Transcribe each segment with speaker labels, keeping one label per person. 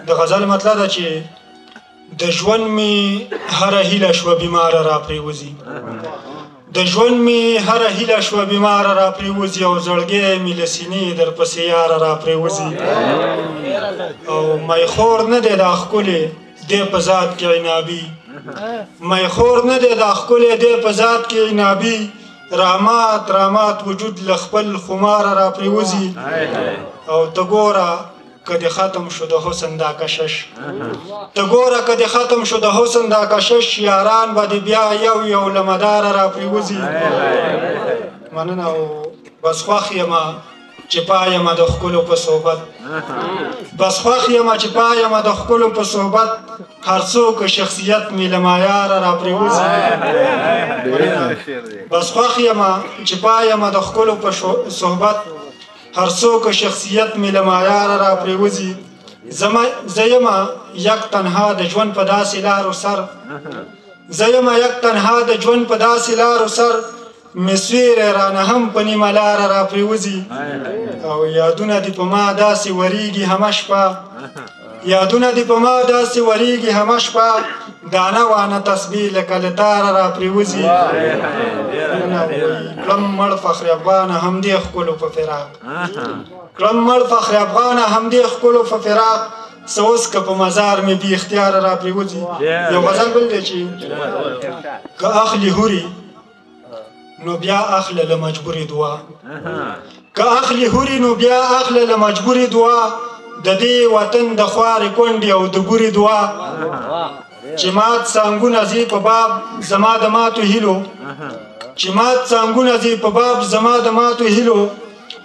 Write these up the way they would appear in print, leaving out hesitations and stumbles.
Speaker 1: د غزل مطلب ده چې د ژوند مې هره هیله شوه بیماره را پرېوځي د ژوند مې هره هیله شوه بیماره را پرېوځي او زړګی مې له سینې درپسې یاره را پرېوځي او میخور نه دی دا ښکلی دی په ذات کې عنابي میخور نه دی دا ښکلی دی په ذات کې عنابي رحمات رحمات وجود له خپل خماره را پرېوځي او ته ګوره که د ختم شو د حسن دا کشش ته ګوره که د ختم شو د حسن دا کشش یاران به د بیا یو یو له مداره را پرېوځي مننه او بس خوښ یمه چې پایمه د ښکلو په صحبت بس خوښ یمه چې پایمه د ښکلو په صحبت هر څوک شخصیت مې له معیاره را پرېوځي بس خوښ یمه چې پایمه د ښکلو په صحبت هر څوک شخصیت مې له معیاره را پرېوځي زه یمه یک تنها د ژوند په داسې لارو سر زه یمه یک تنها د ژوند په داسې لارو سر مې سویری رانه هم په نیمه لاره را پرېوځي او یادونه دې په ما داسې ورېږي همه شپه یادونه دې په ما داسې ورېږي همه شپه دانه وانه تسبیح لکه له تاره را پرېوځي کړم مړ فخر افغانه همدې ښکلو په فراق کړم مړ فخر افغانه همدې ښکلو په فراق څه اوس که په مزار مې بې اختیاره را پرېوځي یو غزل بل دی چې که اخلي هوري نو بیا اخله له مجبورې دعا که اخلي هوري نو بیا اخله له مجبورې دعا د دې وطن د خوارې کونډې او د ګورې دعا چې مات څانګونه ځي په باب زما د ماتو هیلو چې مات څانګونه ځي په باب زما د ماتو هیلو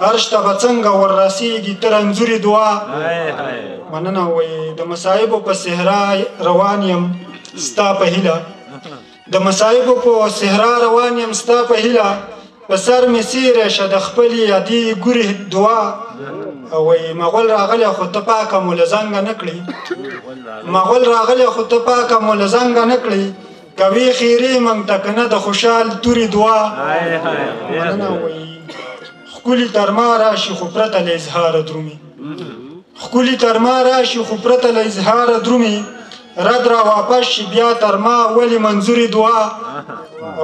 Speaker 1: عرش ته به څنګه وررسېږي تر انځورې دعا مننه وایي د مصایبو په صحرا روان یم ستا په هیله د مصایبو په صحرا روان یم ستا په هیله په سر مې سیری شه د خپلې یادې ګورې دعا او وایي مغول راغلی خو ته پاکه مو له زنګه نه کړي مغول راغلی خو ته پاکه مو له زنګه نه کړي کوي خیرې موږ ته که نه د خوشحال تورې دعا مننه وایي ښکلي تر ما راشي خو پرته له اظهاره درومي ښکلي تر ما راشي خو پرته له اظهاره درومي رد را واپس شي بیا تر ما ولې منظورې دعا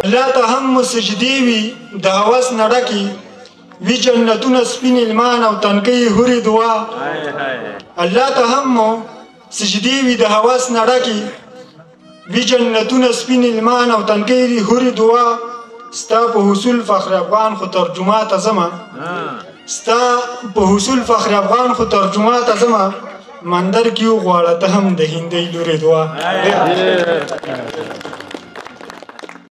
Speaker 1: الله ته هم مو سجدې وي د هوس نه ډکې وي جنتونه سپین المان او تنکۍ هورې دعا الله ته هم مو سجدې وي د هوس نه ډکې وي جنتونه سپین المان او تنکۍ هورې دعا ستا په حصول فخر افغان خو ترجمه ته ځمه ستا په حصول فخر افغان خو ترجمه ته ځمه مندر کې وغواړه ته هم د هندۍ لورې دعا